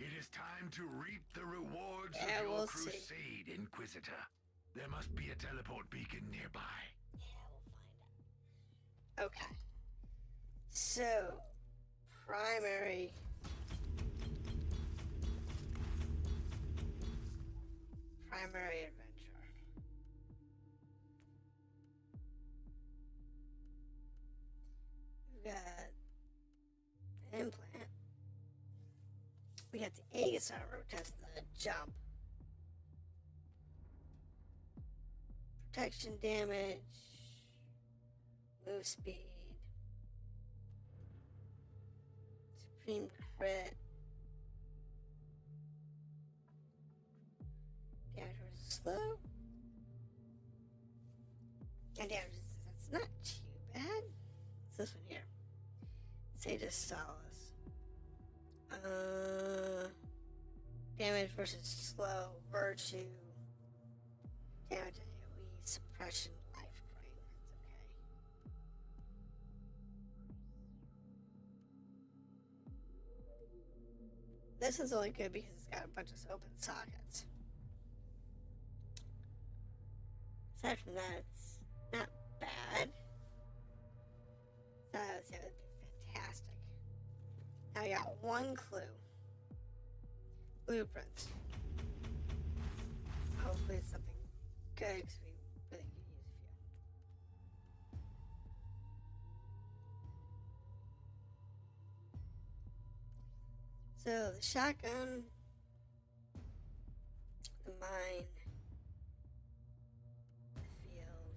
It is time to reap the rewards Yeah, of your we'll see. crusade, Inquisitor. There must be a teleport beacon nearby. Yeah, we'll find out. Okay. So, primary. Primary adventure. We got an implant. We got the Aegis armor, which has the jump. Protection damage. Move speed. Supreme crit. Damage versus slow. And damage, that's not too bad. It's this one here. Sage's Solace. Damage versus slow, virtue. Damage AoE, suppression, life drain. That's okay. This is only good because it's got a bunch of open sockets. Aside from that, it's not bad. So that would be fantastic. Now I got one clue. Blueprints. Hopefully it's something good because we really could use a few. So the shotgun, the mine, the field,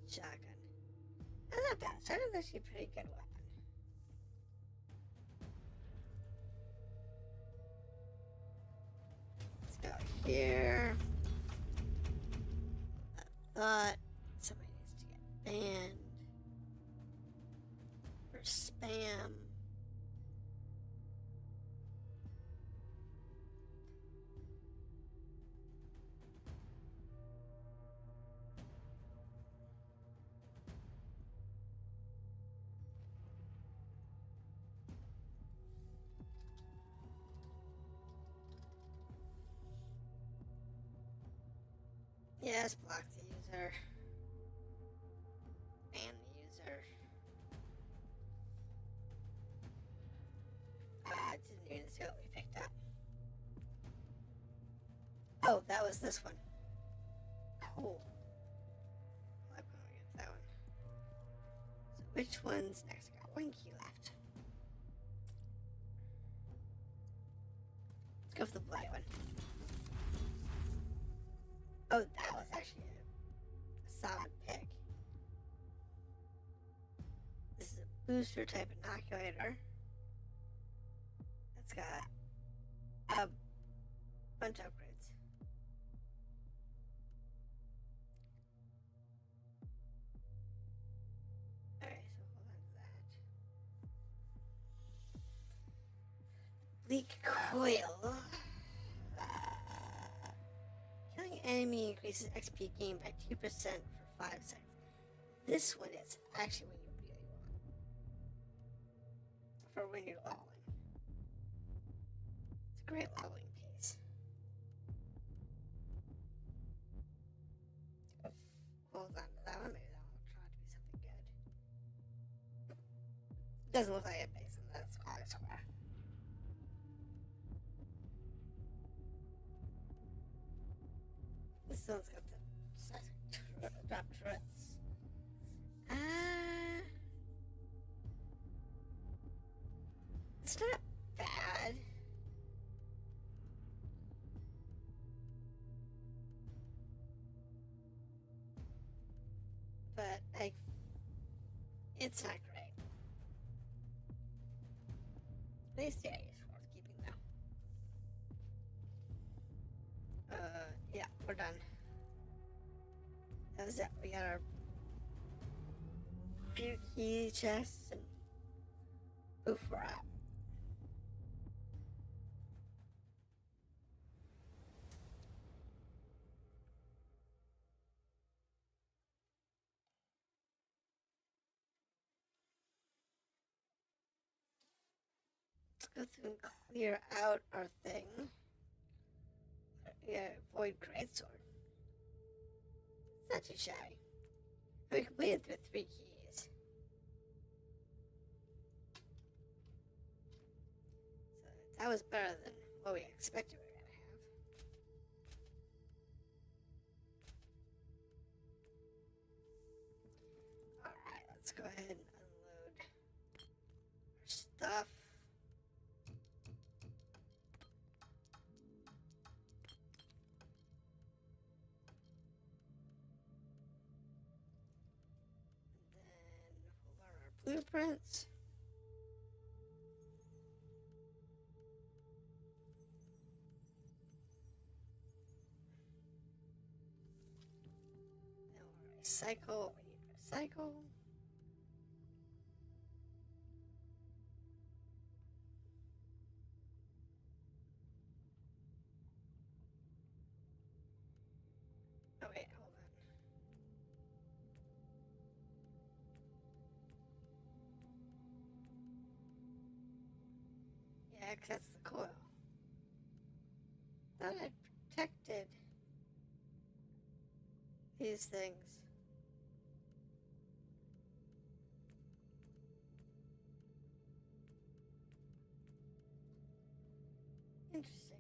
the shotgun. That's not bad. Shotgun's actually a pretty good weapon. Let's go here. I thought somebody needs to get banned for spam. Yes, block the user. Ban the user. I didn't even see what we picked up. Oh, that was this one. Cool. I'm gonna get that one. So which one's next? I got one key left. Let's go for the black one. Oh, that was actually a solid pick. This is a booster type inoculator. It's got a bunch of upgrades. Alright, so hold on to that. Bleak coil. Killing enemy increases XP gain by 2% for 5 seconds. This one is actually what you really want. For when you're leveling. It's a great leveling piece. Oh, hold on to that one. Maybe that one will try to be something good. Doesn't look like it based on that square. This one's got the drop turrets. It's not bad. But, like, it's not great. At least, yeah, it's worth keeping, though. we're done. That was it. We got our few key chests and poof, we're out. Let's go through and clear out our thing. Yeah, Void Greatsword. It's not too shabby. We completed through 3 keys. So that was better than what we expected we were going to have. Alright, let's go ahead and unload our stuff. Blueprints. Then we'll recycle. We need recycle. Oh wait, hold on. Yeah, 'cause that's the coil. Thought I protected these things. Interesting.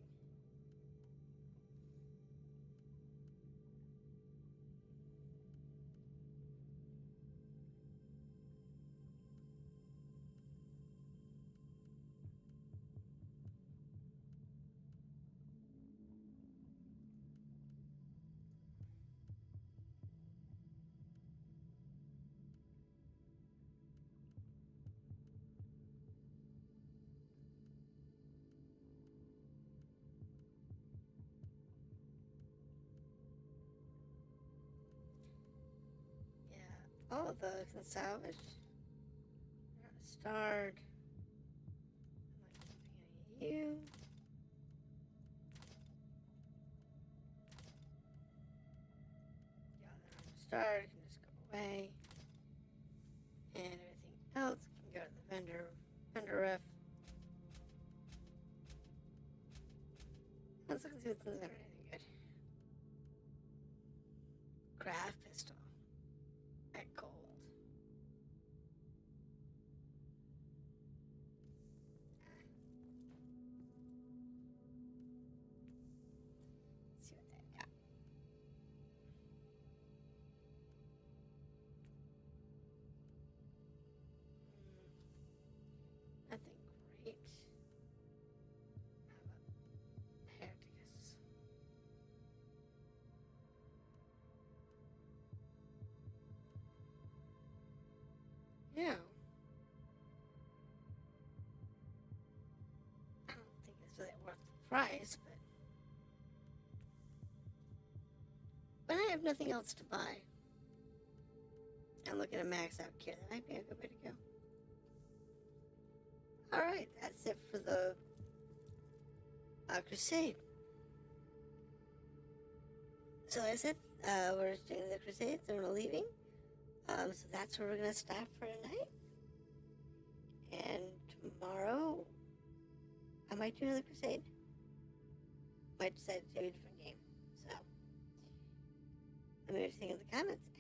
All of those can salvage. Start. You. Yeah, start can just go away. And everything else can go to the vendor ref. Let's look and see what's in there. Anything good. Craft pistol. At gold. Let's see what they got. Nothing great. How about Heretics? Yeah. I don't think it's really worth the price, but when I have nothing else to buy, I'm looking at max out gear. That might be a good way to go. Alright, that's it for the Crusade. So like I said, we're doing the Crusade, so we're leaving. So that's where we're going to stop for tonight. And tomorrow, I might do another Crusade. Might decide to do a different game. So, let me know what you think in the comments.